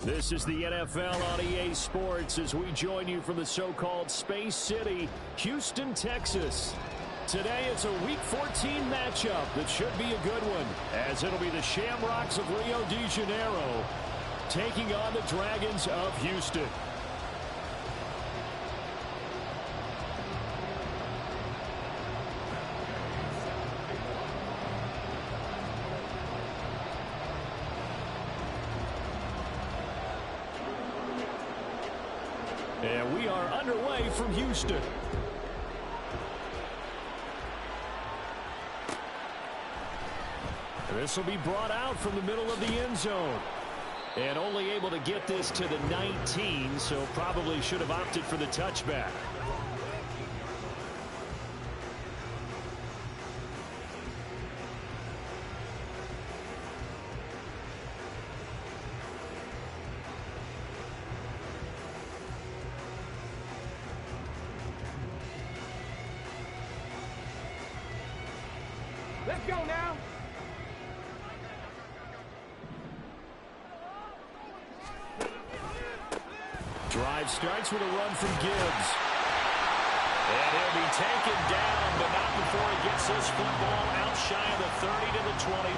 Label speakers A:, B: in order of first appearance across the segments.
A: This is the NFL on EA Sports as we join you from the so-called Space City, Houston, Texas. Today it's a Week 14 matchup that should be a good one, as it'll be the Shamrocks of Rio de Janeiro taking on the Dragons of Houston. And we are underway from Houston. This will be brought out from the middle of the end zone. And only able to get this to the 19, so probably should have opted for the touchback.
B: Let's go now.
A: Drive starts with a run from Gibbs. And he'll be taken down, but not before he gets this football out shy of the 30 to the 29.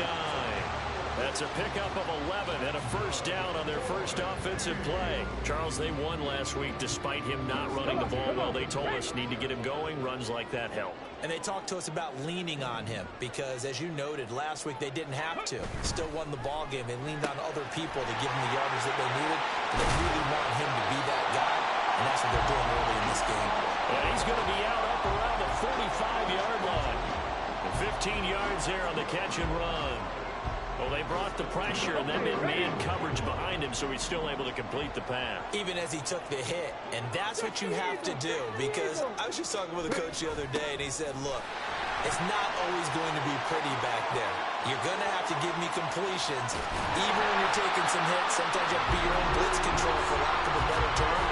A: That's a pickup of 11 and a first down on their first offensive play. Charles, they won last week despite him not running the ball well. They told us need to get him going. Runs like that help.
C: And they talked to us about leaning on him because, as you noted, last week they didn't have to. Still won the ball game. They leaned on other people to give them the yardage that they needed. But they really want him to be that guy, and that's what they're doing early in this game.
A: And he's going to be out up around the 45-yard line. And 15 yards there on the catch and run. Well, they brought the pressure, and that meant man coverage behind him, so he's still able to complete the pass.
C: Even as he took the hit, and that's what you have to do, because I was just talking with a coach the other day, and he said, look, it's not always going to be pretty back there. You're going to have to give me completions. Even when you're taking some hits, sometimes you have to be your own blitz control, for lack of a better term.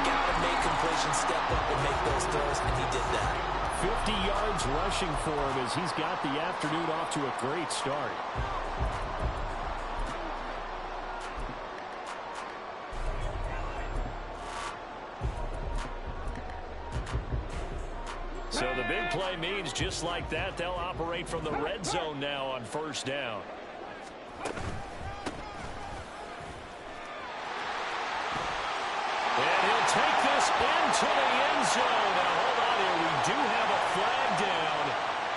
C: Got to make completions, step up and make those throws, and he did that.
A: 50 yards rushing for him as he's got the afternoon off to a great start. So the big play means just like that, they'll operate from the red zone now on first down. And he'll take this into the end zone. Now hold on here, we do have a flag down.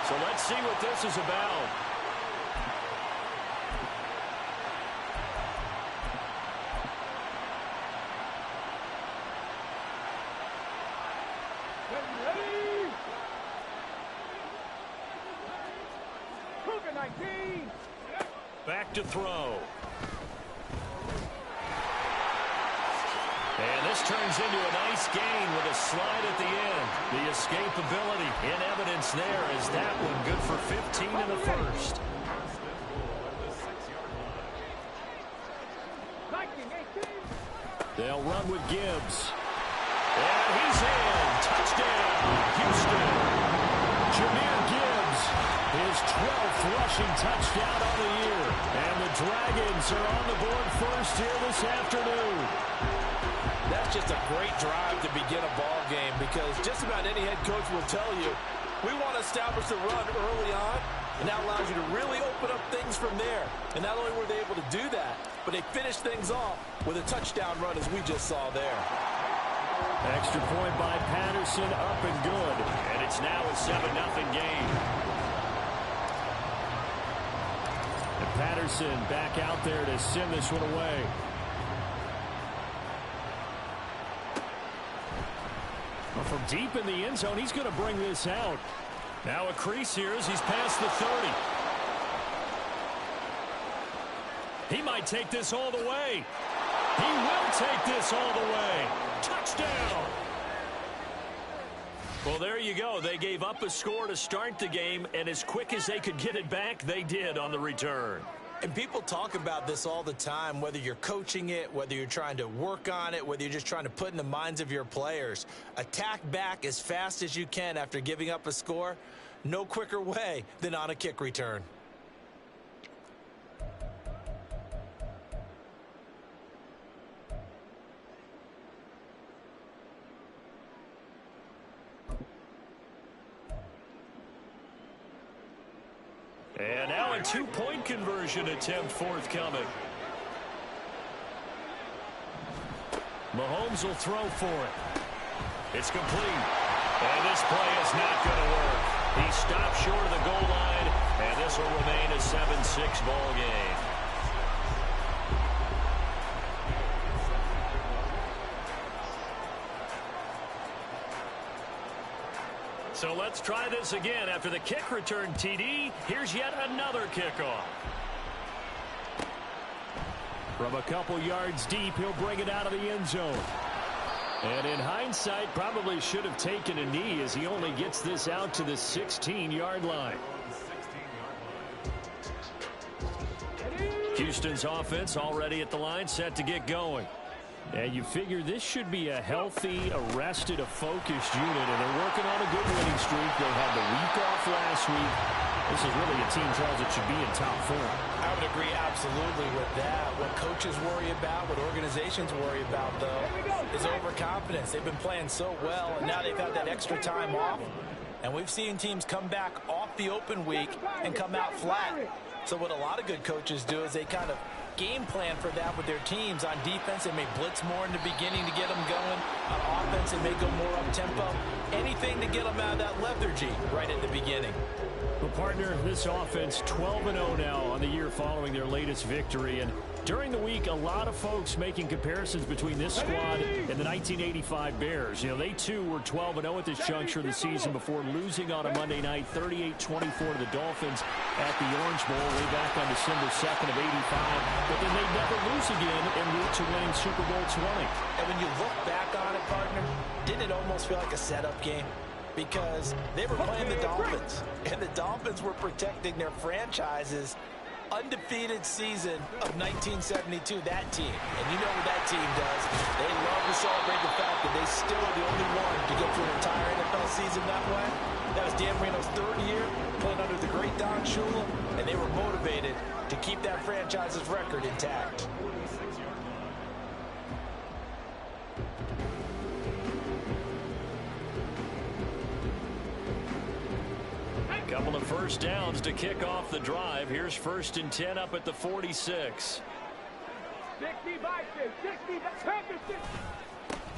A: So let's see what this is about. Back to throw. And this turns into a nice gain with a slide at the end. The escapability in evidence there is that one good for 15 in the first. They'll run with Gibbs. And he's in. Touchdown, Houston. Jahmyr Gibbs, his 12th rushing touchdown on the year. And the Dragons are on the board first here this afternoon.
D: That's just a great drive to begin a ball game, because just about any head coach will tell you, we want to establish the run early on, and that allows you to really open up things from there. And not only were they able to do that, but they finished things off with a touchdown run, as we just saw there.
A: Extra point by Patterson, up and good. And it's now a 7-0 game. And Patterson back out there to send this one away. Well, from deep in the end zone, he's going to bring this out. Now a crease here as he's past the 30. He might take this all the way. He will take this all the way. Touchdown! Well, there you go. They gave up a score to start the game, and as quick as they could get it back, they did on the return.
C: And people talk about this all the time, whether you're coaching it, whether you're trying to work on it, whether you're just trying to put in the minds of your players. Attack back as fast as you can after giving up a score. No quicker way than on a kick return.
A: And now a two-point conversion attempt forthcoming. Mahomes will throw for it. It's complete. And this play is not going to work. He stopped short of the goal line, and this will remain a 7-6 ball game. So let's try this again. After the kick return TD, here's yet another kickoff. From a couple yards deep, he'll bring it out of the end zone. And in hindsight, probably should have taken a knee as he only gets this out to the 16-yard line. Houston's offense already at the line, set to get going. And you figure this should be a healthy, arrested, a focused unit, and they're working on a good winning streak. They had the week off last week. This is really a team, Charles, that should be in top form.
C: I would agree absolutely with that. What coaches worry about, what organizations worry about, though, is overconfidence. They've been playing so well, and now they've got that extra time off. And we've seen teams come back off the open week and come out flat. So what a lot of good coaches do is they kind of game plan for that with their teams. On defense, they may blitz more in the beginning to get them going. On offense, they may go more up-tempo. Anything to get them out of that lethargy right at the beginning.
A: Well, partner, this offense 12-0 now on the year following their latest victory. And during the week, a lot of folks making comparisons between this squad and the 1985 Bears. You know, they too were 12-0 at this juncture of the season before losing on a Monday night 38-24 to the Dolphins at the Orange Bowl way back on December 2nd of 85. But then they never lose again en route to winning Super Bowl 20.
C: And when you look back on it, partner, didn't it almost feel like a setup game? Because they were playing the Dolphins, and the Dolphins were protecting their franchise's undefeated season of 1972, that team. And you know what that team does. They love to celebrate the fact that they still are the only one to get through an entire NFL season that way. That was Dan Marino's third year, playing under the great Don Shula, and they were motivated to keep that franchise's record intact.
A: Couple of first downs to kick off the drive. Here's 1st and 10 up at the 46.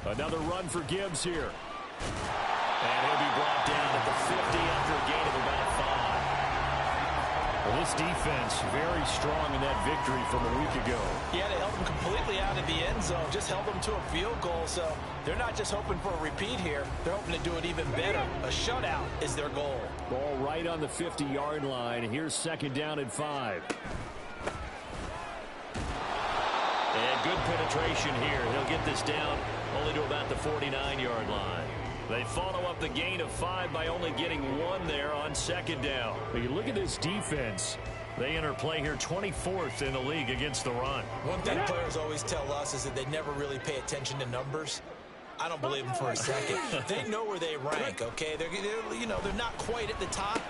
A: Another run for Gibbs here. And he'll be brought down at the 50 after a gain of about 5. Well, this defense very strong in that victory from a week ago.
C: Yeah, they held them completely out of the end zone, just held them to a field goal. So they're not just hoping for a repeat here. They're hoping to do it even better. A shutout is their goal.
A: Ball right on the 50-yard line. Here's 2nd down and 5. And good penetration here. He'll get this down only to about the 49-yard line. They follow up the gain of 5 by only getting 1 there on 2nd down. But you look at this defense. They enter play here 24th in the league against the run.
C: One thing players always tell us is that they never really pay attention to numbers. I don't believe them for a second. They know where they rank, okay? They're not quite at the top,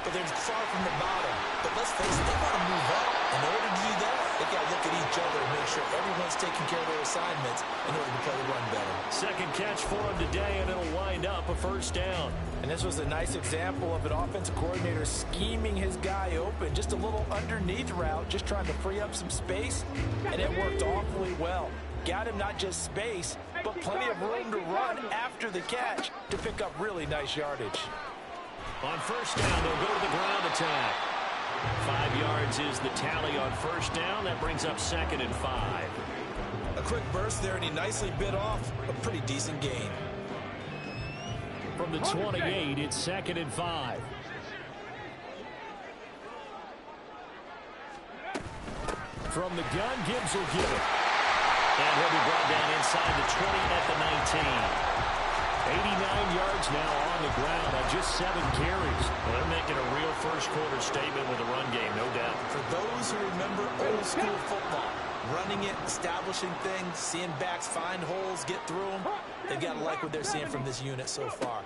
C: but they're far from the bottom. But let's face it, they got to move up. In order to do that, they got to look at each other and make sure everyone's taking care of their assignments in order to play the run better.
A: Second catch for him today, and it'll wind up a 1st down.
C: And this was a nice example of an offensive coordinator scheming his guy open. Just a little underneath route, just trying to free up some space, and it worked awfully well. Got him not just space, but plenty of room to run after the catch to pick up really nice yardage.
A: On 1st down, they'll go to the ground attack. 5 yards is the tally on 1st down. That brings up 2nd and 5.
C: A quick burst there, and he nicely bit off a pretty decent gain.
A: From the 28, it's 2nd and 5. From the gun, Gibbs will get it. And he'll be brought down inside the 20 at the 19. 89 yards now on the ground on just 7 carries. Well, they're making a real first-quarter statement with the run game, no doubt.
C: For those who remember old-school football, running it, establishing things, seeing backs find holes, get through them, they've got to like what they're seeing from this unit so far.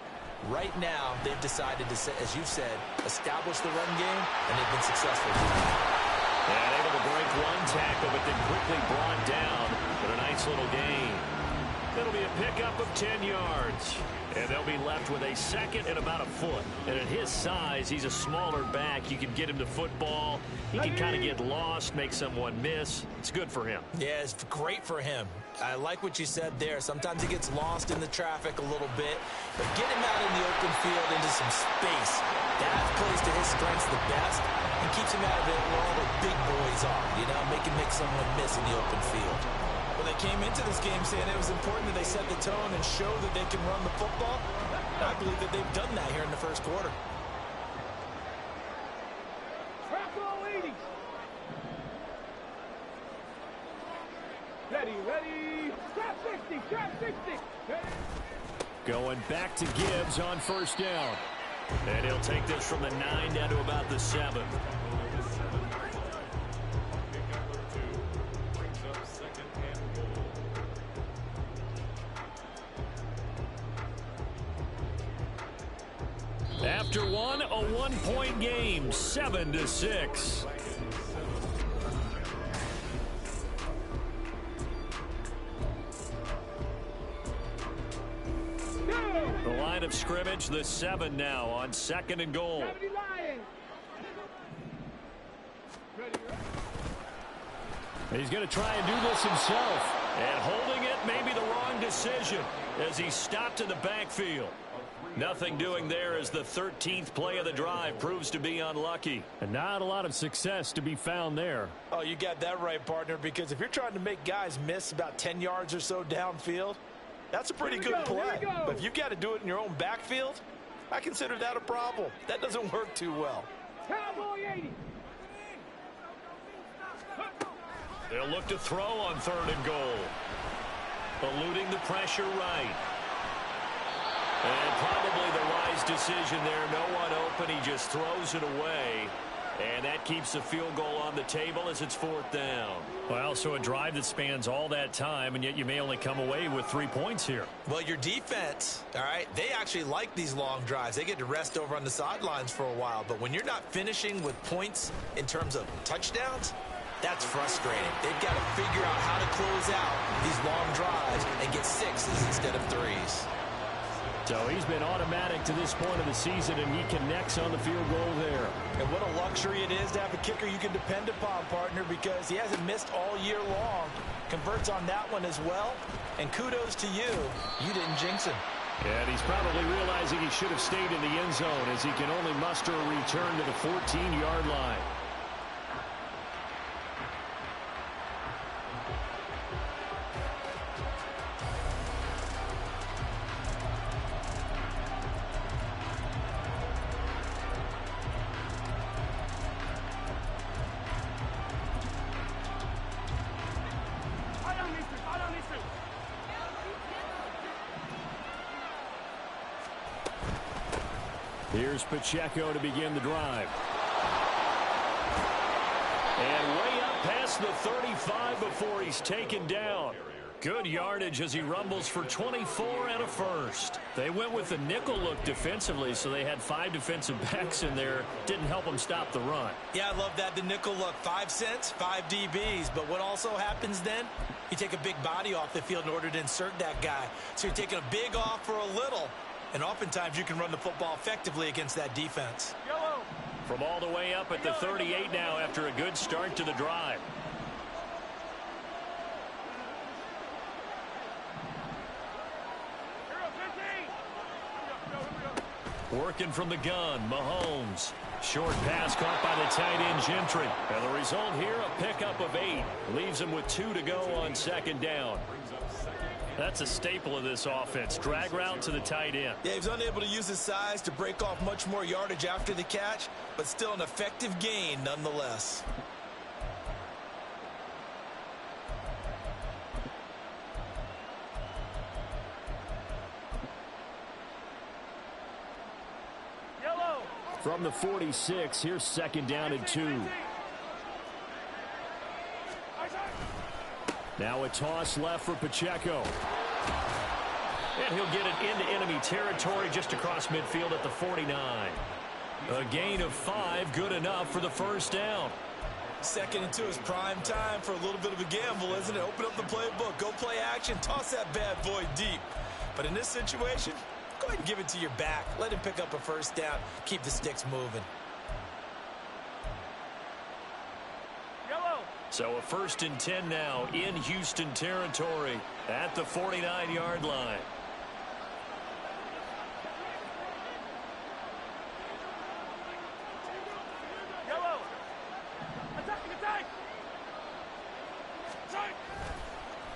C: Right now, they've decided to, as you've said, establish the run game, and they've been successful.
A: And able to break one tackle, but then quickly brought down with a nice little gain. It'll be a pickup of 10 yards. And they'll be left with a second and about a foot. And at his size, he's a smaller back. You can get him to football. He can kind of get lost, make someone miss. It's good for him.
C: Yeah, it's great for him. I like what you said there. Sometimes he gets lost in the traffic a little bit. But get him out in the open field into some space. That plays to his strengths the best and keeps him out of it where all the big boys are. You know, make someone miss in the open field. Well, they came into this game saying it was important that they set the tone and show that they can run the football. And I believe that they've done that here in the first quarter.
B: Ready. Trap 60.
A: Going back to Gibbs on first down. And he'll take this from the 9 down to about the 7. After one, a 1-point game, 7-6. The line of scrimmage, the 7 now on 2nd and goal. He's going to try and do this himself. And holding it may be the wrong decision as he stopped in the backfield. Nothing doing there as the 13th play of the drive proves to be unlucky. And not a lot of success to be found there.
D: Oh, you got that right, partner, because if you're trying to make guys miss about 10 yards or so downfield, that's a pretty good play. But if you've got to do it in your own backfield, I consider that a problem. That doesn't work too well.
B: Cowboy 80.
A: They'll look to throw on 3rd and goal. Eluding the pressure right. And probably the wise decision there. No one open. He just throws it away. And that keeps the field goal on the table as it's 4th down. Well, so a drive that spans all that time, and yet you may only come away with 3 points here.
C: Well, your defense, all right, they actually like these long drives. They get to rest over on the sidelines for a while. But when you're not finishing with points in terms of touchdowns, that's frustrating. They've got to figure out how to close out these long drives and get 6s instead of 3s.
A: So he's been automatic to this point of the season, and he connects on the field goal there.
D: And what a luxury it is to have a kicker you can depend upon, partner, because he hasn't missed all year long. Converts on that one as well. And kudos to you. You didn't jinx him.
A: And he's probably realizing he should have stayed in the end zone as he can only muster a return to the 14-yard line. Here's Pacheco to begin the drive. And way up past the 35 before he's taken down. Good yardage as he rumbles for 24 and a first. They went with the nickel look defensively, so they had 5 defensive backs in there. Didn't help them stop the run.
C: Yeah, I love that, the nickel look. 5 cents, 5 DBs. But what also happens then, you take a big body off the field in order to insert that guy. So you're taking a big off for a little. And oftentimes you can run the football effectively against that defense.
A: From all the way up at the 38 now after a good start to the drive. Working from the gun, Mahomes. Short pass caught by the tight end Gentry. And the result here, a pickup of 8. Leaves him with 2 to go on 2nd down. That's a staple of this offense. Drag route to the tight end.
C: Yeah, he's unable to use his size to break off much more yardage after the catch, but still an effective gain nonetheless.
A: From the 46, here's 2nd down and 2. Now a toss left for Pacheco. And he'll get it into enemy territory just across midfield at the 49. A gain of 5, good enough for the first down.
C: Second and 2 is prime time for a little bit of a gamble, isn't it? Open up the playbook, go play action, toss that bad boy deep. But in this situation, go ahead and give it to your back. Let him pick up a first down. Keep the sticks moving.
A: So a 1st and 10 now in Houston territory at the 49-yard line.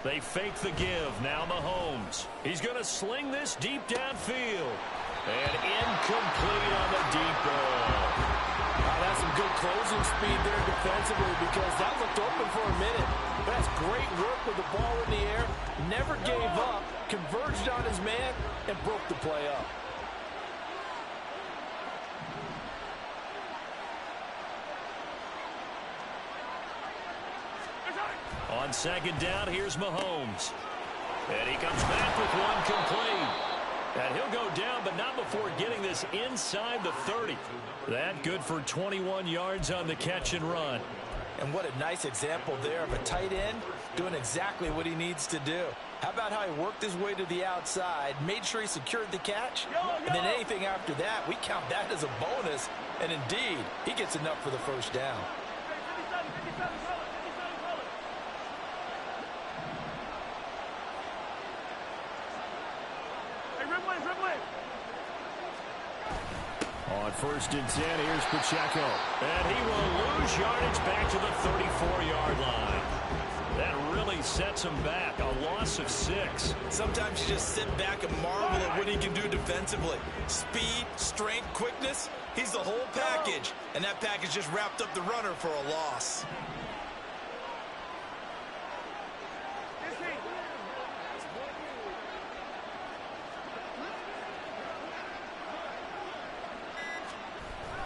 A: They fake the give. Now Mahomes. He's going to sling this deep downfield. And incomplete on the deep ball.
D: That's some good closing speed there defensively because that looked open for a minute. That's great work with the ball in the air. Never gave up, converged on his man, and broke the play up.
A: On 2nd down, here's Mahomes. And he comes back with one complete. And he'll go down, but not before getting this inside the 30. That good for 21 yards on the catch and run.
C: And what a nice example there of a tight end doing exactly what he needs to do. How about how he worked his way to the outside, made sure he secured the catch, and then anything after that, we count that as a bonus. And indeed, he gets enough for the first down.
A: On 1st and 10, here's Pacheco. And he will lose yardage back to the 34-yard line. That really sets him back. A loss of 6.
C: Sometimes you just sit back and marvel at what he can do defensively. Speed, strength, quickness. He's the whole package. And that package just wrapped up the runner for a loss.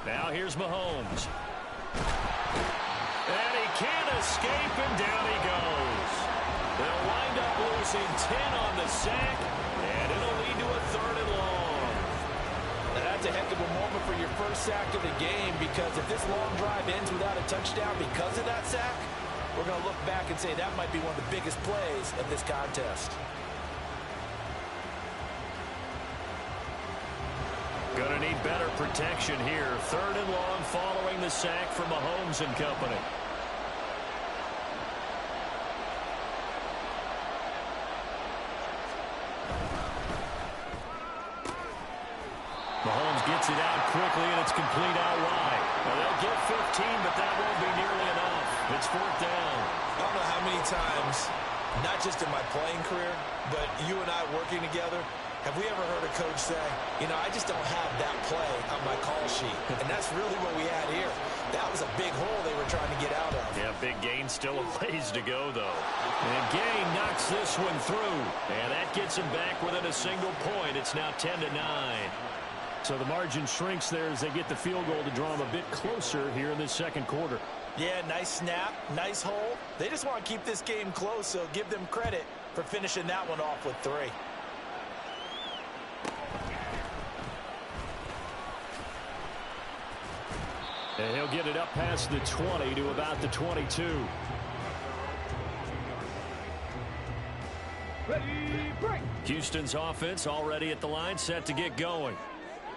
A: Now here's Mahomes. And he can't escape, and down he goes. They'll wind up losing 10 on the sack, and it'll lead to a 3rd and long.
C: Now that's a heck of a moment for your first sack of the game, because if this long drive ends without a touchdown because of that sack, we're going to look back and say that might be one of the biggest plays of this contest.
A: Going to need better protection here. 3rd and long following the sack from Mahomes and company. Mahomes gets it out quickly, and it's complete out wide. Now they'll get 15, but that won't be nearly enough. It's 4th down.
C: I don't know how many times, not just in my playing career, but you and I working together, have we ever heard a coach say, you know, I just don't have that play on my call sheet. And that's really what we had here. That was a big hole they were trying to get out of.
A: Yeah, big gain, still a ways to go, though. And Gay knocks this one through. And that gets him back within a single point. It's now 10-9. So the margin shrinks there as they get the field goal to draw them a bit closer here in this 2nd quarter.
C: Yeah, nice snap, nice hole. They just want to keep this game close, so give them credit for finishing that one off with 3.
A: And he'll get it up past the 20 to about the 22.
B: Ready, break.
A: Houston's offense already at the line, set to get going.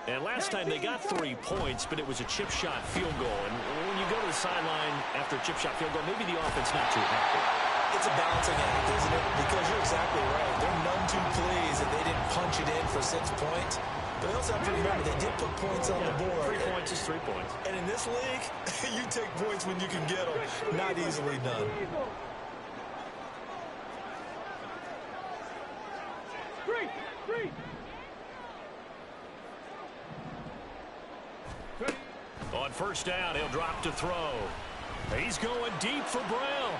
A: And last time they got 3 points, but it was a chip shot field goal. And when you go to the sideline after a chip shot field goal, maybe the offense not too happy.
C: It's a balancing act, isn't it? Because you're exactly right. They're none too pleased that they didn't punch it in for 6 points. But they also have to remember they did put points on the board.
A: 3 points is 3 points.
C: And in this league, you take points when you can get them. Not easily done.
B: Three.
A: On 1st down, he'll drop to throw. He's going deep for Brown.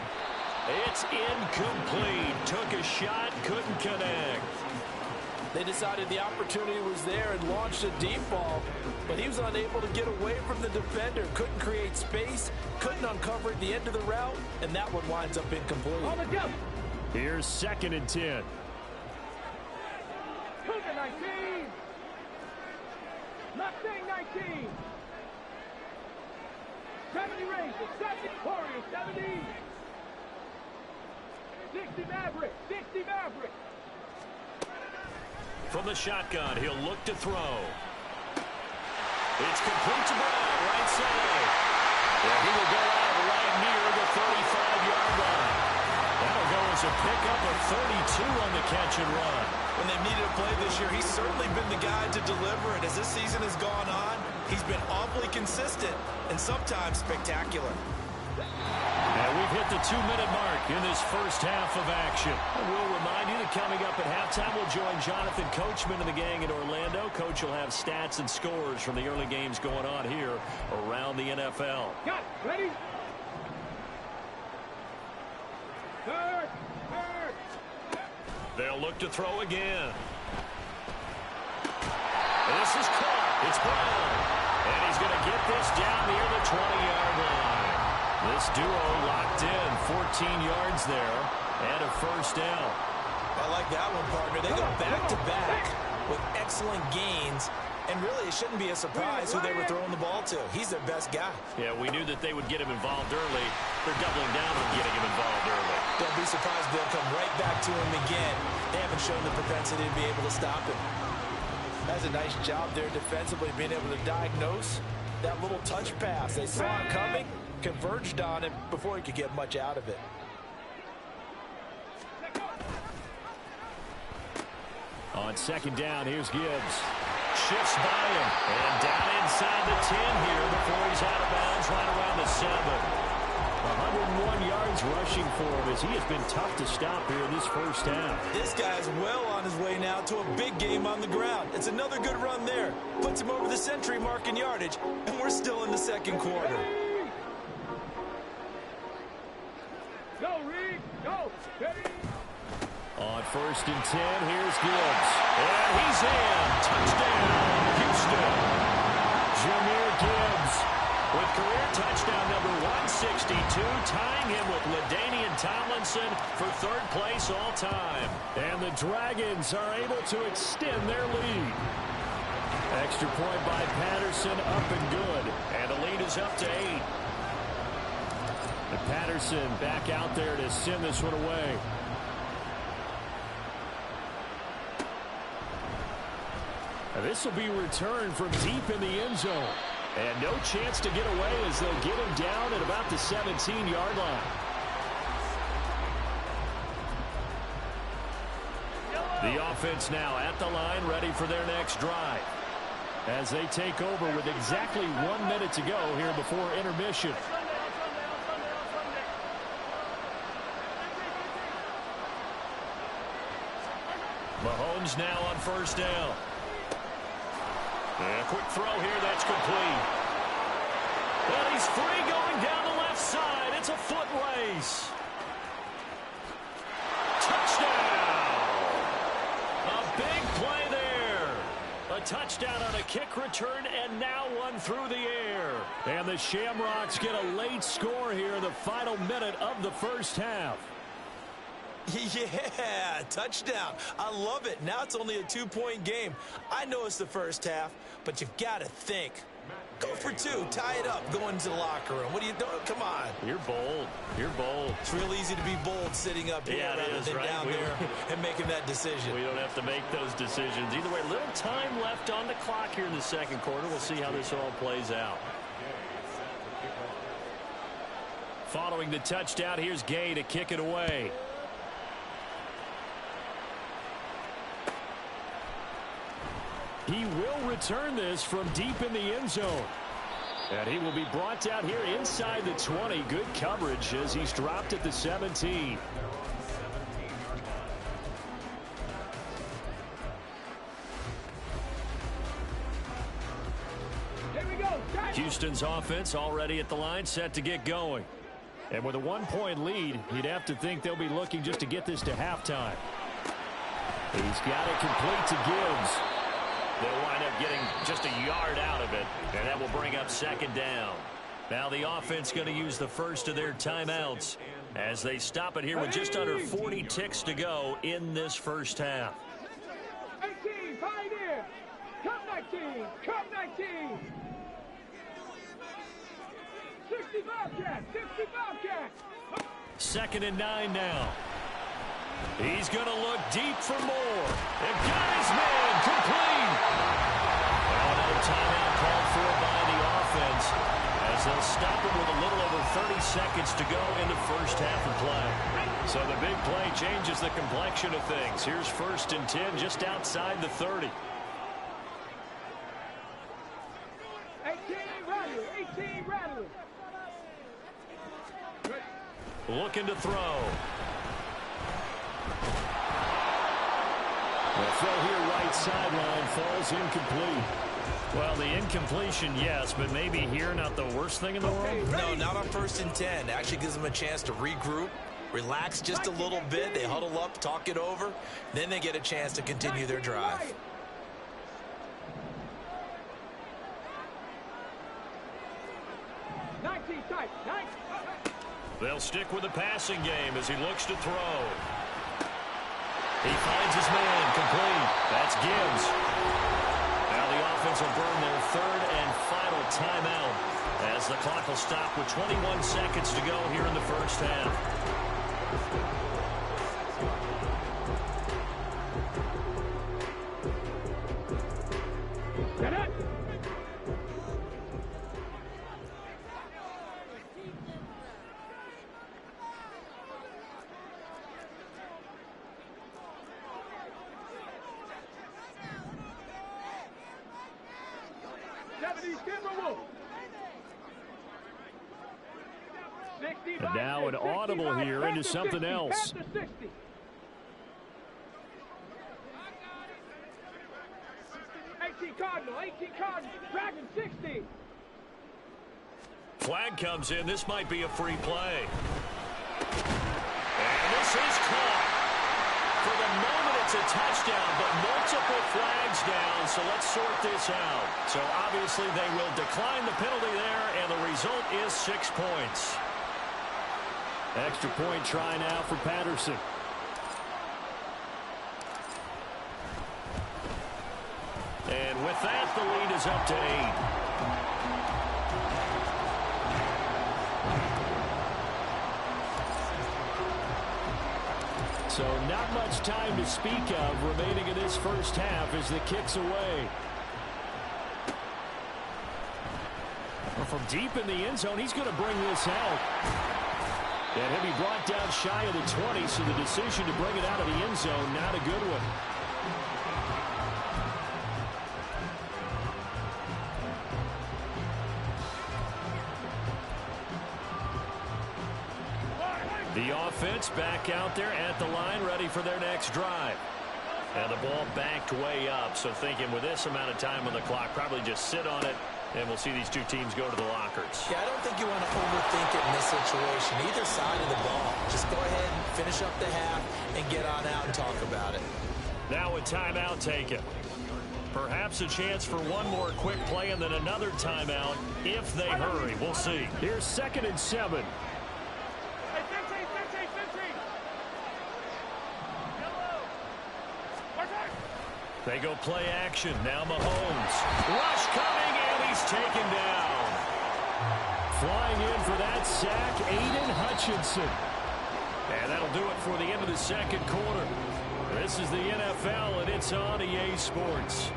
A: It's incomplete. Took a shot, couldn't connect.
D: They decided the opportunity was there and launched a deep ball, but he was unable to get away from the defender. Couldn't create space, couldn't uncover at the end of the route, and that one winds up incomplete.
B: On the go.
A: Here's 2nd and 10.
B: Cougar 19. Mustang 19. 70 Rangers, 70 Warriors, 70. 60 Maverick, 60 Maverick.
A: From the shotgun, he'll look to throw. It's complete to Brown, right side. And he will go out right near the 35-yard line. That'll go as a pickup of 32 on the catch and run.
C: When they needed a play this year, he's certainly been the guy to deliver it. As this season has gone on, he's been awfully consistent and sometimes spectacular.
A: And we've hit the 2-minute mark in this first half of action. And we'll remind you that coming up at halftime, we'll join Jonathan Coachman and the gang in Orlando. Coach will have stats and scores from the early games going on here around the NFL.
B: Got it. Ready? Third.
A: They'll look to throw again. This is caught. It's Brown. And he's going to get this down near the 20-yard line. This duo locked in, 14 yards there, and a first down.
C: I like that one, partner. They go back-to-back with excellent gains, and really it shouldn't be a surprise who they were throwing the ball to. He's their best guy.
A: Yeah, we knew that they would get him involved early. They're doubling down on getting him involved early.
C: Don't be surprised they'll come right back to him again. They haven't shown the propensity to be able to stop him.
D: That's a nice job there defensively, being able to diagnose that little touch pass. They saw it coming, converged on it before he could get much out of it.
A: On second down, here's Gibbs. Shifts by him. And down inside the 10 here before he's out of bounds right around the 7. 101 yards rushing for him as he has been tough to stop here in this first half.
C: This guy's well on his way now to a big game on the ground. It's another good run there. Puts him over the century mark in yardage, and we're still in the second quarter.
B: Go, Reed. Go. Ready.
A: On first and 10, here's Gibbs. And he's in. Touchdown, Houston. Jahmyr Gibbs with career touchdown number 162, tying him with LaDainian Tomlinson for third place all time. And the Dragons are able to extend their lead. Extra point by Patterson, up and good. And the lead is up to 8. And Patterson back out there to send this one away. And this will be returned from deep in the end zone. And no chance to get away as they'll get him down at about the 17-yard line. The offense now at the line, ready for their next drive. As they take over with exactly 1 minute to go here before intermission. Mahomes now on first down. And a quick throw here, that's complete. And he's free going down the left side. It's a foot race. Touchdown! A big play there. A touchdown on a kick return, and now one through the air. And the Shamrocks get a late score here in the final minute of the first half.
C: Yeah, touchdown. I love it. Now it's only a 2-point game. I know it's the first half, but you've got to think. Go for 2. Tie it up. Go into the locker room. What are you doing? Come on.
A: You're bold. You're bold.
C: It's real easy to be bold sitting up here rather than
A: right?
C: down there and making that decision.
A: We don't have to make those decisions. Either way, little time left on the clock here in the second quarter. We'll see how this all plays out. Following the touchdown, here's Gay to kick it away. He will return this from deep in the end zone. And he will be brought down here inside the 20. Good coverage as he's dropped at the 17.
B: Here we go.
A: Houston's offense already at the line, set to get going. And with a 1-point lead, you'd have to think they'll be looking just to get this to halftime. He's got it complete to Gibbs. They'll wind up getting just a yard out of it, and that will bring up second down. Now the offense going to use the first of their timeouts as they stop it here with just under 40 ticks to go in this first half.
B: 18, Pioneer. Come 19. Come 19. 60 Bobcats. 60 Bobcats.
A: 2nd and 9 now. He's going to look deep for more. And got his man complete. Well, another timeout called for by the offense as they'll stop it with a little over 30 seconds to go in the first half of play. So the big play changes the complexion of things. Here's 1st and 10 just outside the 30.
B: 18 Rattler. 18 Rattler.
A: Looking to throw. The throw here right sideline falls incomplete. Well, the incompletion, yes, but maybe here not the worst thing in the world?
C: No, not on 1st and 10. Actually gives them a chance to regroup, relax just a little bit. They huddle up, talk it over. Then they get a chance to continue their drive.
A: They'll stick with the passing game as he looks to throw. He finds his man complete. That's Gibbs. Now the offense will burn their 3rd and final timeout as the clock will stop with 21 seconds to go here in the first half.
B: Get it.
A: And now an audible here into something else.
B: 18 Cardinal, 18 Cardinal, Dragon 60.
A: Flag comes in. This might be a free play. And this is caught. For the moment, it's a touchdown, but multiple flags down, so let's sort this out. So obviously they will decline the penalty there, and the result is 6 points. Extra point try now for Patterson. And with that, the lead is up to 8. So not much time to speak of remaining in this first half as the kick's away. Well, from deep in the end zone, he's going to bring this out. And he'll be brought down shy of the 20, so the decision to bring it out of the end zone, not a good one. The offense back out there at the line, ready for their next drive. And the ball backed way up, so thinking with this amount of time on the clock, probably just sit on it, and we'll see these two teams go to the lockers.
C: Yeah, I don't think you want to overthink it in this situation. Either side of the ball. Just go ahead and finish up the half and get on out and talk about it.
A: Now a timeout taken. Perhaps a chance for one more quick play and then another timeout if they hurry. We'll see. Here's 2nd and 7. They go play action. Now Mahomes. Rush coming, and he's taken down. Flying in for that sack, Aiden Hutchinson. And that'll do it for the end of the second quarter. This is the NFL, and it's on EA Sports.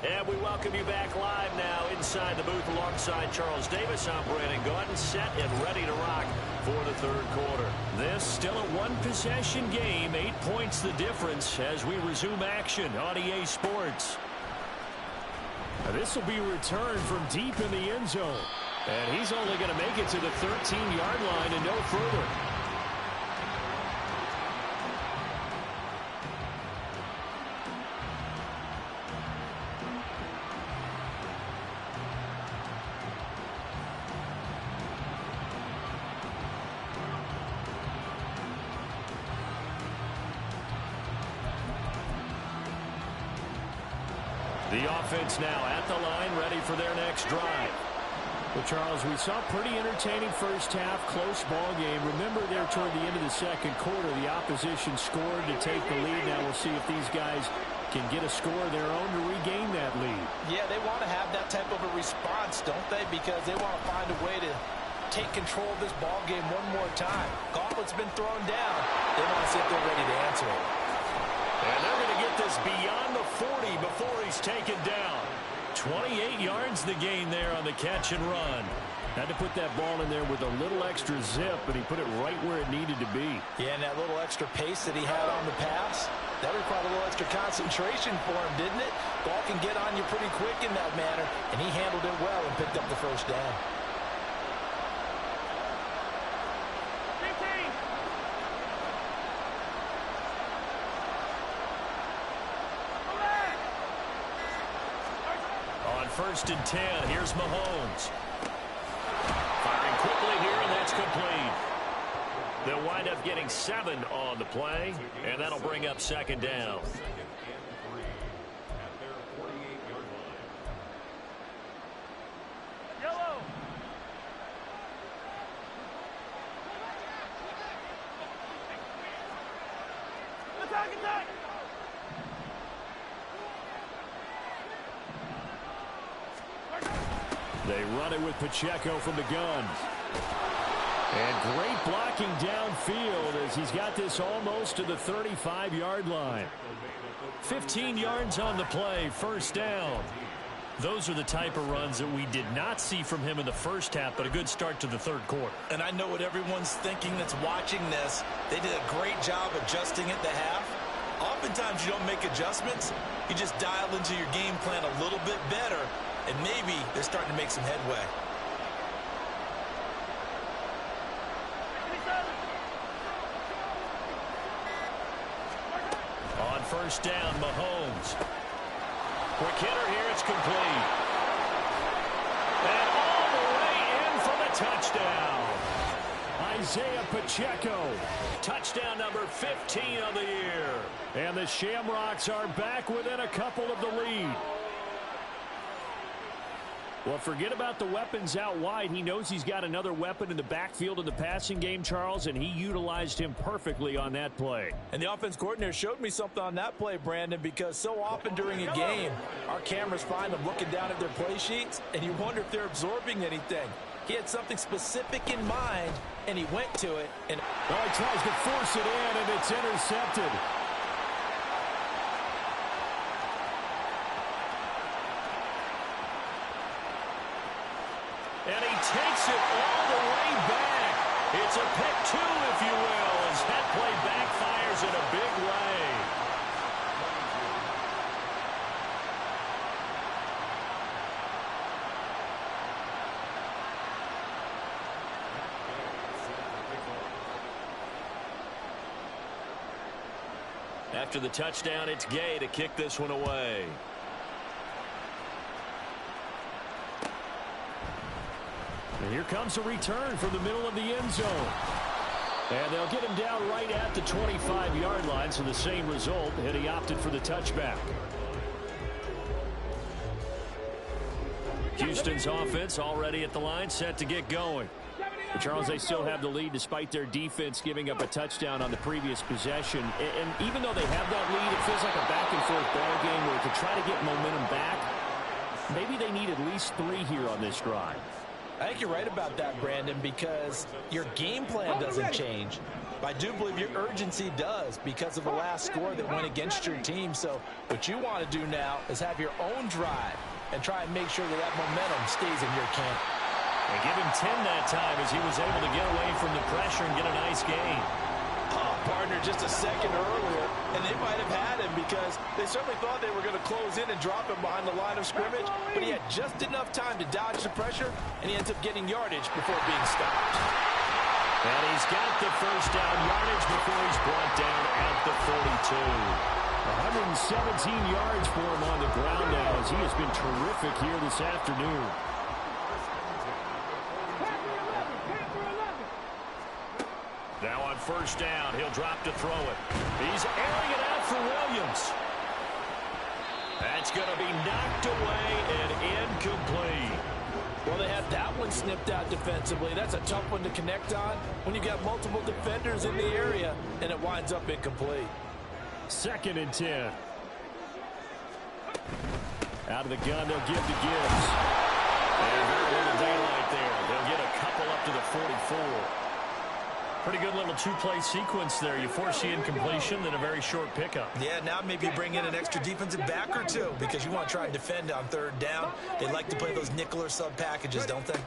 A: And we welcome you back live now inside the booth alongside Charles Davis. I'm Brandon Gordon, set and ready to rock for the third quarter. This still a one-possession game, 8 points the difference as we resume action on EA Sports. This will be returned from deep in the end zone. And he's only going to make it to the 13-yard line and no further. The offense now at the line, ready for their next drive. Well, Charles, we saw a pretty entertaining first half, close ball game. Remember there toward the end of the second quarter, the opposition scored to take the lead. Now we'll see if these guys can get a score of their own to regain that lead.
D: Yeah, they want to have that type of a response, don't they? Because they want to find a way to take control of this ball game one more time. Gauntlet's been thrown down. They want to see if they're ready to answer it.
A: And they're going to get this beyond the 40 before he's taken down. 28 yards the gain there on the catch and run. Had to put that ball in there with a little extra zip, but he put it right where it needed to be.
D: Yeah, and that little extra pace that he had on the pass, that required a little extra concentration for him, didn't it? Ball can get on you pretty quick in that manner, and he handled it well and picked up the first down.
A: First and 10. Here's Mahomes. Firing quickly here, and that's complete. They'll wind up getting 7 on the play, and that'll bring up second down.
B: Yellow. Attack!
A: They run it with Pacheco from the gun. And great blocking downfield as he's got this almost to the 35-yard line. 15 yards on the play, first down. Those are the type of runs that we did not see from him in the first half, but a good start to the third quarter.
D: And I know what everyone's thinking that's watching this. They did a great job adjusting at the half. Oftentimes you don't make adjustments. You just dial into your game plan a little bit better, and maybe they're starting to make some headway.
A: On first down, Mahomes. Quick hitter here, it's complete. And all the way in for the touchdown. Isaiah Pacheco. Touchdown number 15 of the year. And the Shamrocks are back within a couple of the lead. Well, forget about the weapons out wide. He knows he's got another weapon in the backfield in the passing game, Charles, and he utilized him perfectly on that play.
D: And the offense coordinator showed me something on that play, Brandon, because so often during a game, our cameras find them looking down at their play sheets, and you wonder if they're absorbing anything. He had something specific in mind, and he went to it. And
A: well, he tries to force it in, and it's intercepted. And he takes it all the way back. It's a pick 2, if you will, as that play backfires in a big way. After the touchdown, it's Gay to kick this one away. And here comes a return from the middle of the end zone. And they'll get him down right at the 25-yard line, so the same result, and he opted for the touchback. Houston's offense already at the line, set to get going. But Charles, they still have the lead despite their defense giving up a touchdown on the previous possession. And even though they have that lead, it feels like a back-and-forth ball game where to try to get momentum back, maybe they need at least 3 here on this drive.
D: I think you're right about that, Brandon, because your game plan doesn't change. But I do believe your urgency does because of the last score that went against your team. So what you want to do now is have your own drive and try and make sure that that momentum stays in your camp.
A: They give him 10 that time as he was able to get away from the pressure and get a nice gain.
D: Partner just a second earlier, and they might have had him because they certainly thought they were going to close in and drop him behind the line of scrimmage, but he had just enough time to dodge the pressure, and he ends up getting yardage before being stopped.
A: And he's got the first down yardage before he's brought down at the 42. 117 yards for him on the ground now as he has been terrific here this afternoon. Now on first down, he'll drop to throw it. He's airing it out for Williams. That's going to be knocked away and incomplete.
D: Well, they had that one snipped out defensively. That's a tough one to connect on when you've got multiple defenders in the area, and it winds up incomplete.
A: 2nd and 10. Out of the gun, they'll give to Gibbs. And very little daylight there. They'll get a couple up to the 44. Pretty good little two-play sequence there. You force the incompletion, then a very short pickup.
C: Yeah, now maybe bring in an extra defensive back or two because you want to try and defend on 3rd down. They like to play those nickel or sub packages, don't they?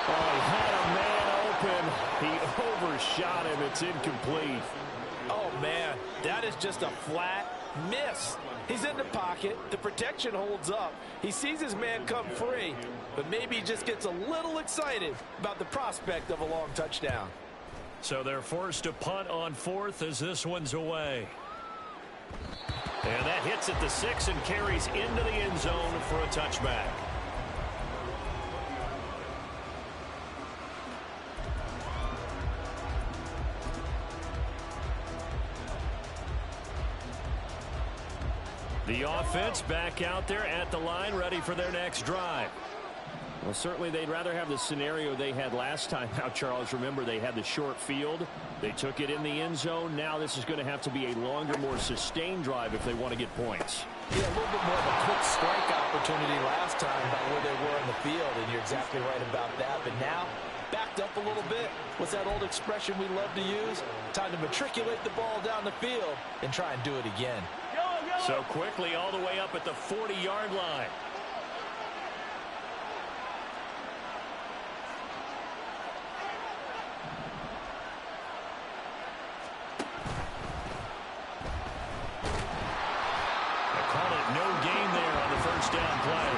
A: Oh, he had a man open. He overshot him. It's incomplete.
D: Oh, man, that is just a flat miss. He's in the pocket. The protection holds up. He sees his man come free, but maybe he just gets a little excited about the prospect of a long touchdown.
A: So they're forced to punt on 4th as this one's away. And that hits at the 6 and carries into the end zone for a touchback. The offense back out there at the line, ready for their next drive. Well, certainly they'd rather have the scenario they had last time out, Charles. Remember, they had the short field. They took it in the end zone. Now this is going to have to be a longer, more sustained drive if they want to get points.
D: Yeah, a little bit more of a quick strike opportunity last time by where they were in the field, and you're exactly right about that. But now, backed up a little bit. What's that old expression we love to use? Time to matriculate the ball down the field and try and do it again.
A: So quickly all the way up at the 40-yard line. They call it no gain there on the 1st down play.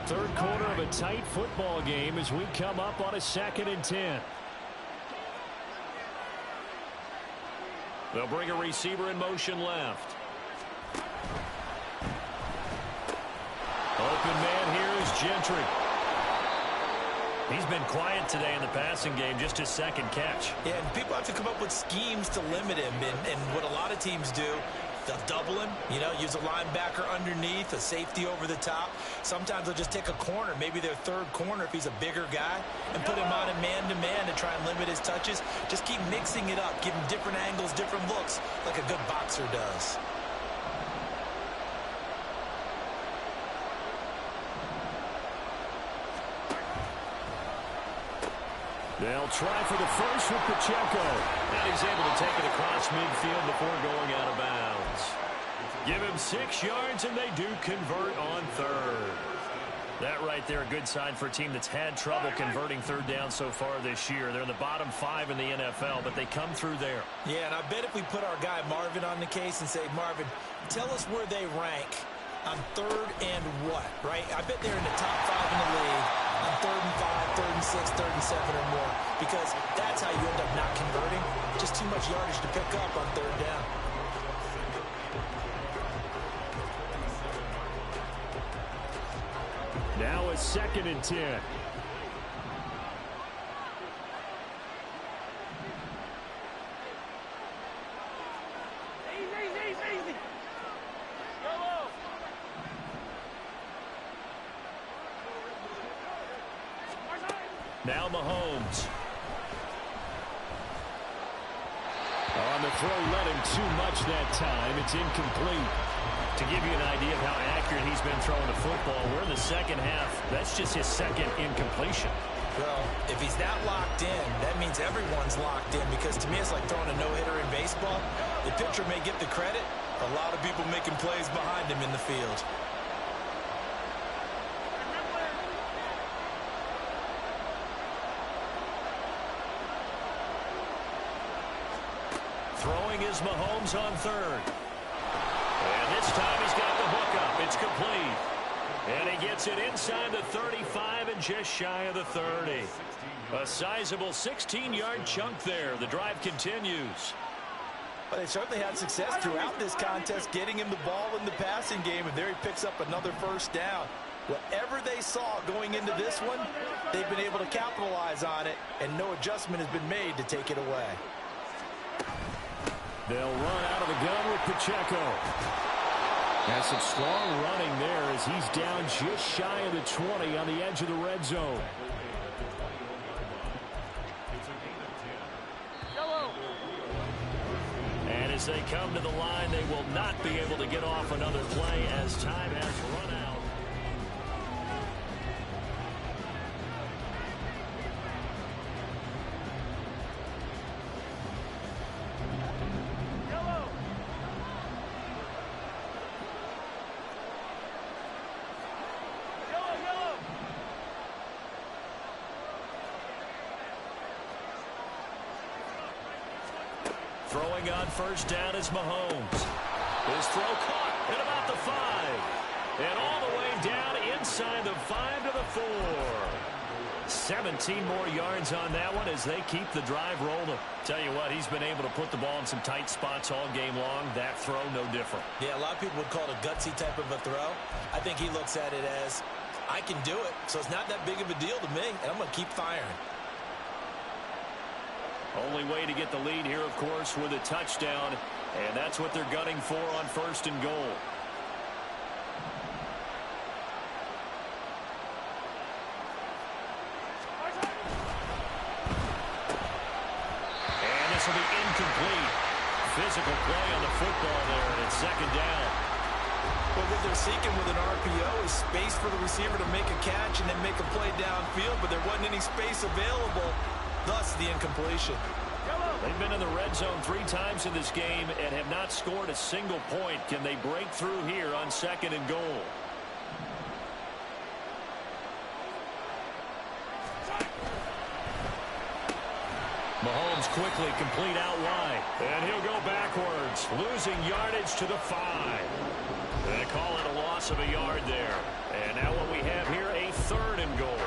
A: Third quarter of a tight football game as we come up on a 2nd and 10. They'll bring a receiver in motion left. Open man here is Gentry. He's been quiet today in the passing game, just his 2nd catch.
C: Yeah, and people have to come up with schemes to limit him, and what a lot of teams do, they'll double him, use a linebacker underneath, a safety over the top. Sometimes they'll just take a corner, maybe their 3rd corner if he's a bigger guy, and put him on a man-to-man to try and limit his touches. Just keep mixing it up, give him different angles, different looks, like a good boxer does.
A: They'll try for the first with Pacheco. And he's able to take it across midfield before going out of bounds. Give him 6 yards, and they do convert on 3rd. That right there, a good sign for a team that's had trouble converting 3rd down so far this year. They're in the bottom 5 in the NFL, but they come through there.
C: Yeah, and I bet if we put our guy Marvin on the case and say, Marvin, tell us where they rank on 3rd and what, right? I bet they're in the top 5 in the league on 3rd and 5, 3rd and 6, 3rd and 7 or more, because that's how you end up not converting. Just too much yardage to pick up on 3rd down.
A: Now a 2nd and 10.
B: Easy. Go.
A: Now Mahomes. On the throw, let him too much that time. It's incomplete. To give you an idea of how accurate he's been throwing the football, we're in the 2nd half. That's just his 2nd incompletion.
C: Well, if he's that locked in, that means everyone's locked in, because to me it's like throwing a no-hitter in baseball. The pitcher may get the credit, a lot of people making plays behind him in the field.
A: Throwing is Mahomes on 3rd. And this time he's got the hook up. It's complete. And he gets it inside the 35 and just shy of the 30. A sizable 16-yard chunk there. The drive continues.
D: Well, they certainly had success throughout this contest, getting him the ball in the passing game, and there he picks up another first down. Whatever they saw going into this one, they've been able to capitalize on it, and no adjustment has been made to take it away.
A: They'll run out of the gun with Pacheco. Has some strong running there as he's down just shy of the 20 on the edge of the red zone. And as they come to the line, they will not be able to get off another play as time has run out. Throwing on first down is Mahomes. His throw caught at about the 5. And all the way down inside the 5 to the 4. 17 more yards on that one as they keep the drive rolling. Tell you what, he's been able to put the ball in some tight spots all game long. That throw, no different.
C: Yeah, a lot of people would call it a gutsy type of a throw. I think he looks at it as, I can do it, so it's not that big of a deal to me, and I'm going to keep firing.
A: Only way to get the lead here, of course, with a touchdown, and that's what they're gunning for on first and goal. And this will be incomplete. Physical play on the football there, and it's second down.
D: Well, what they're seeking with an RPO is space for the receiver to make a catch and then make a play downfield, but there wasn't any space available. Thus, the incompletion.
A: They've been in the red zone 3 times in this game and have not scored a single point. Can they break through here on second and goal? Mahomes quickly complete out wide. And he'll go backwards, losing yardage to the 5. They call it a loss of a yard there. And now what we have here, a third and goal.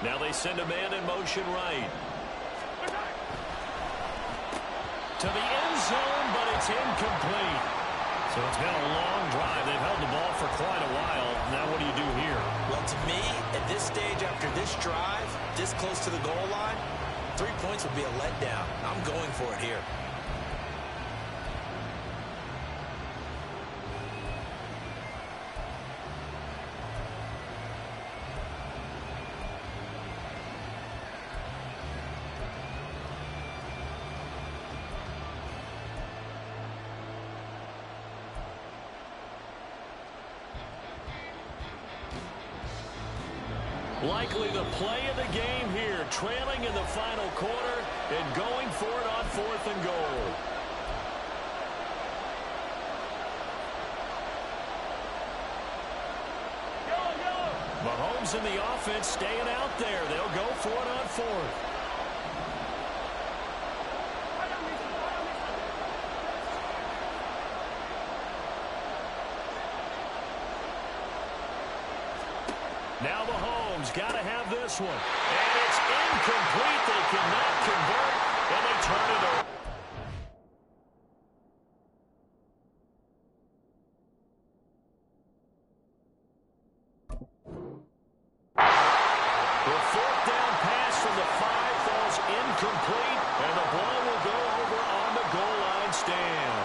A: Now they send a man in motion right. To the end zone, but it's incomplete. So it's been a long drive. They've held the ball for quite a while. Now what do you do here?
C: Well, to me, at this stage after this drive, this close to the goal line, 3 points would be a letdown. I'm going for it here.
A: Likely the play of the game here, trailing in the final quarter and going for it on 4th and goal. Mahomes and the offense staying out there. They'll go for it on 4th. Now Mahomes got to have this one. And it's incomplete. They cannot convert, and they turn it over. The 4th down pass from the 5 falls incomplete, and the ball will go over on the goal line stand.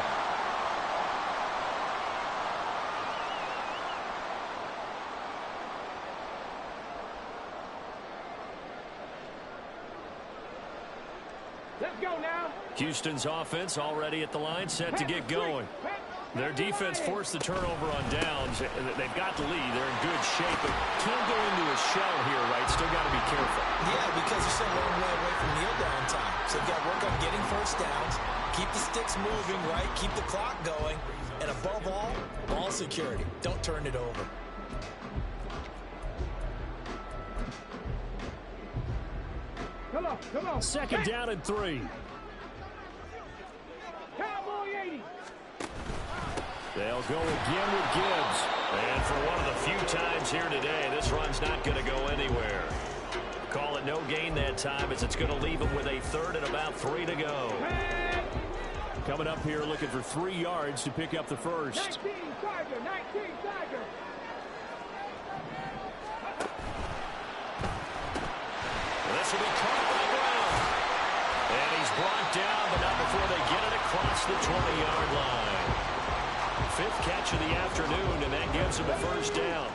B: Let's go now.
A: Houston's offense already at the line, set to get going. Their defense forced the turnover on downs. They've got the lead. They're in good shape, but can't go into a shell here, right? Still got to be careful.
C: Yeah, because they're still a long way away from kneel down time. So they've got to work on getting first downs, keep the sticks moving, right? Keep the clock going. And above all, ball security. Don't turn it over.
B: Come on.
A: Second down and 3.
B: Cowboy 80.
A: They'll go again with Gibbs. And for one of the few times here today, this run's not going to go anywhere. Call it no gain that time, as it's going to leave them with a third and about 3 to go. Coming up here looking for 3 yards to pick up the first.
B: 19 Tiger.
A: This will be caught by ground. And he's brought down, but not before they get it across the 20-yard line. 5th catch of the afternoon, and that gives him a first down.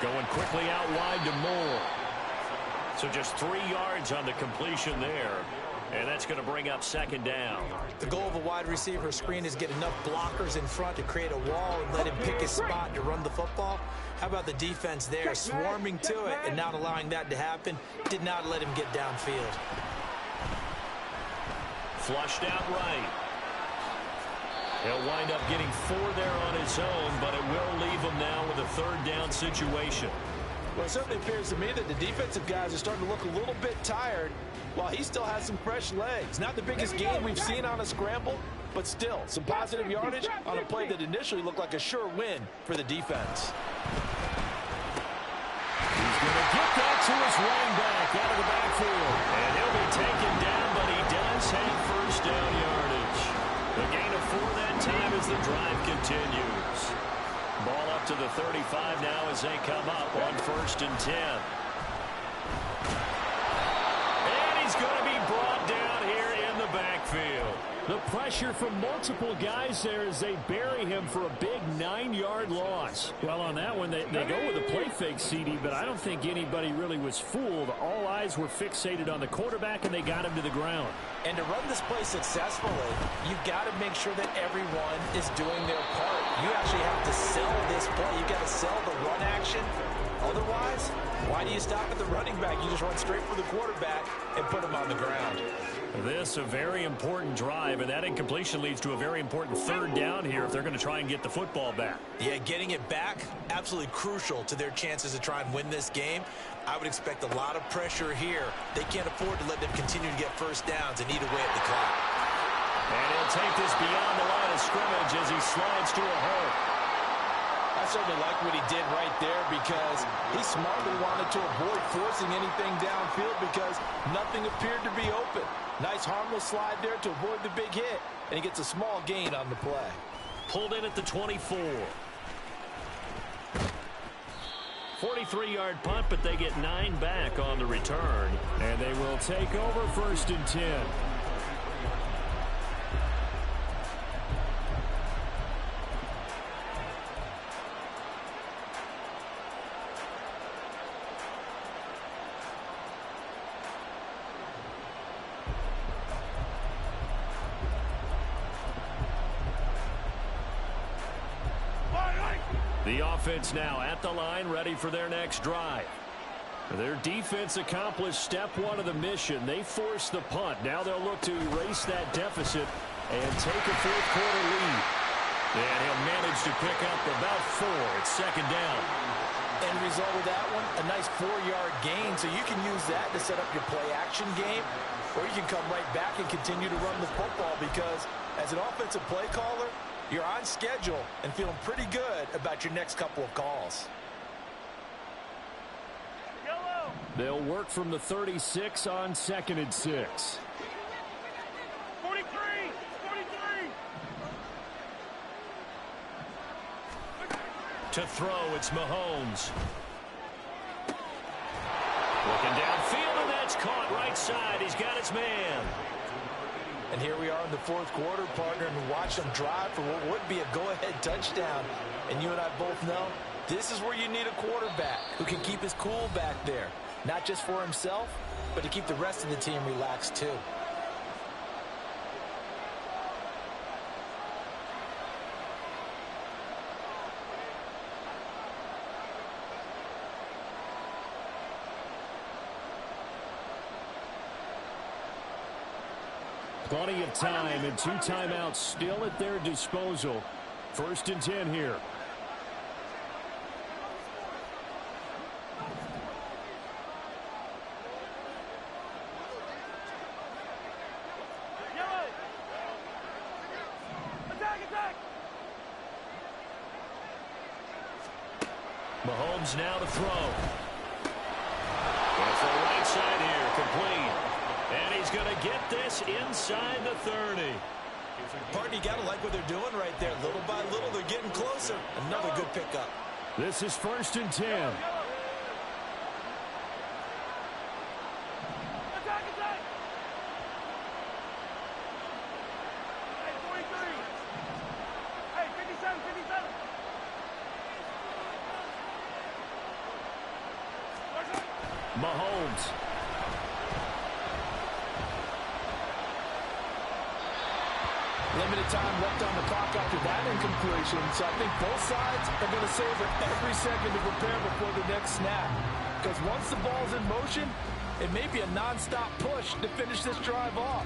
A: Going quickly out wide to Moore. So just 3 yards on the completion there. And that's going to bring up second down.
C: The goal of a wide receiver screen is get enough blockers in front to create a wall and let him pick his spot to run the football. How about the defense there, swarming to it and not allowing that to happen? Did not let him get downfield.
A: Flushed out right. He'll wind up getting 4 there on his own, but it will leave him now with a third down situation.
D: Well, it certainly appears to me that the defensive guys are starting to look a little bit tired while he still has some fresh legs. Not the biggest gain we've seen on a scramble, but still some positive yardage on a play that initially looked like a sure win for the defense.
A: He's going to get that to his running back out of the backfield. And he'll be taken down, but he does have first down yardage. The gain of 4 that time as the drive continues. Ball up to the 35 now as they come up on 1st and 10. And he's going to be brought down here in the backfield. The pressure from multiple guys there as they bury him for a big 9-yard loss. Well, on that one, they go with a play fake, CD, but I don't think anybody really was fooled. All eyes were fixated on the quarterback, and they got him to the ground.
C: And to run this play successfully, you've got to make sure that everyone is doing their part. You actually have to sell this play. You've got to sell the run action. Otherwise, why do you stop at the running back? You just run straight for the quarterback and put him on the ground.
A: This a very important drive, and that incompletion leads to a very important third down here if they're going to try and get the football back.
C: Yeah, getting it back, absolutely crucial to their chances to try and win this game. I would expect a lot of pressure here. They can't afford to let them continue to get first downs and eat away at the clock.
A: And he'll take this beyond the line of scrimmage as he slides to a hole.
D: I certainly like what he did right there because he smartly wanted to avoid forcing anything downfield because nothing appeared to be open. Nice harmless slide there to avoid the big hit, and he gets a small gain on the play.
A: Pulled in at the 24. 43-yard punt, but they get 9 back on the return. And they will take over 1st and 10. The offense now at the line, ready for their next drive. Their defense accomplished step 1 of the mission. They forced the punt. Now they'll look to erase that deficit and take a 4th quarter lead. And he'll manage to pick up about 4 at 2nd down.
C: End result of that one, a nice 4-yard gain. So you can use that to set up your play-action game, or you can come right back and continue to run the football because as an offensive play caller, you're on schedule and feeling pretty good about your next couple of calls.
B: Yellow.
A: They'll work from the 36 on 2nd and 6.
B: 43.
A: To throw, it's Mahomes. Looking downfield, and that's caught right side. He's got his man.
C: And here we are in the 4th quarter, partner, and watch them drive for what would be a go-ahead touchdown. And you and I both know this is where you need a quarterback who can keep his cool back there. not just for himself, but to keep the rest of the team relaxed too.
A: Plenty of time and 2 timeouts still at their disposal. 1st and 10 here.
B: Yellow. Attack, attack.
A: Mahomes now to throw. Goes to the right side here, complete. And he's going to get this inside the 30.
C: Partner, you got to like what they're doing right there. Little by little, they're getting closer. Another good pickup.
A: This is 1st and 10.
B: Attack, attack. Hey, 43. Hey, 57, 57.
A: Mahomes.
D: Limited time left on the clock after that incompletion, so I think both sides are going to savor every second to prepare before the next snap. Because once the ball's in motion, it may be a non-stop push to finish this drive off.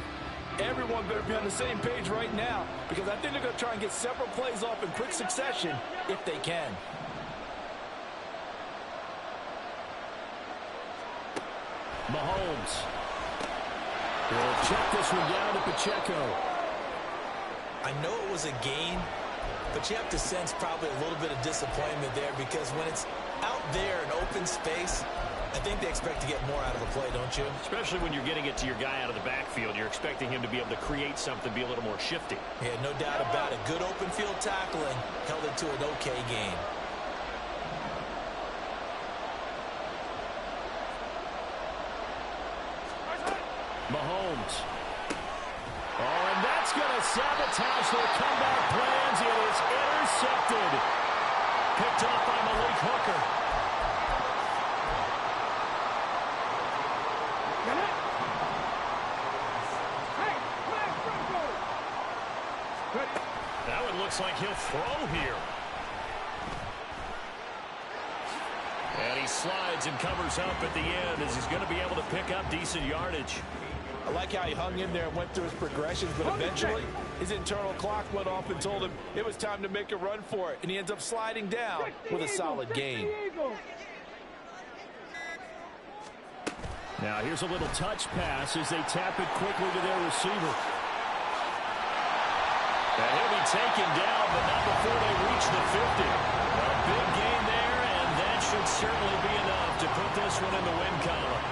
D: Everyone better be on the same page right now, because I think they're going to try and get several plays off in quick succession if they can.
A: Mahomes. He'll check this one down to Pacheco.
C: I know it was a gain, but you have to sense probably a little bit of disappointment there, because when it's out there in open space, I think they expect to get more out of a play, don't you?
A: Especially when you're getting it to your guy out of the backfield. You're expecting him to be able to create something, be a little more shifty.
C: Yeah, no doubt about it. Good open field tackling held it to an okay gain.
A: Mahomes. Oh, and that's going to sabotage their comeback plans. It is intercepted. Picked off by Malik Hooker. That one looks like he'll throw here. And he slides and covers up at the end as he's going to be able to pick up decent yardage.
D: I like how he hung in there and went through his progressions, but eventually his internal clock went off and told him it was time to make a run for it, and he ends up sliding down with a solid gain.
A: Now here's a little touch pass as they tap it quickly to their receiver. And he'll be taken down, but not before they reach the 50. A big gain there, and that should certainly be enough to put this one in the win column.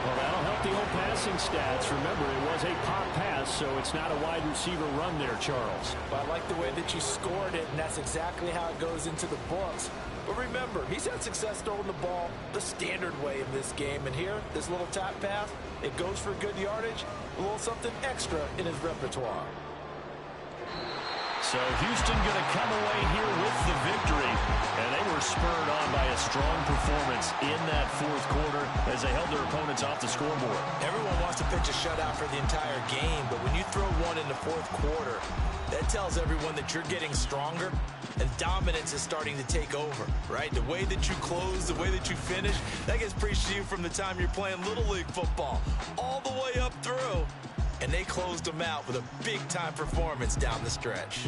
A: Well, that'll help the old passing stats. Remember, it was a pop pass, so it's not a wide receiver run there, Charles.
C: But I like the way that you scored it, and that's exactly how it goes into the books. But remember, he's had success throwing the ball the standard way in this game. And here, this little tap pass, it goes for good yardage, a little something extra in his repertoire.
A: So Houston going to come away here with the victory, and they were spurred on by a strong performance in that fourth quarter as they held their opponents off the scoreboard.
C: Everyone wants to pitch a shutout for the entire game, but when you throw one in the fourth quarter, that tells everyone that you're getting stronger and dominance is starting to take over, right? The way that you close, the way that you finish, that gets preached to you from the time you're playing Little League football all the way up through. And they closed them out with a big-time performance down the stretch.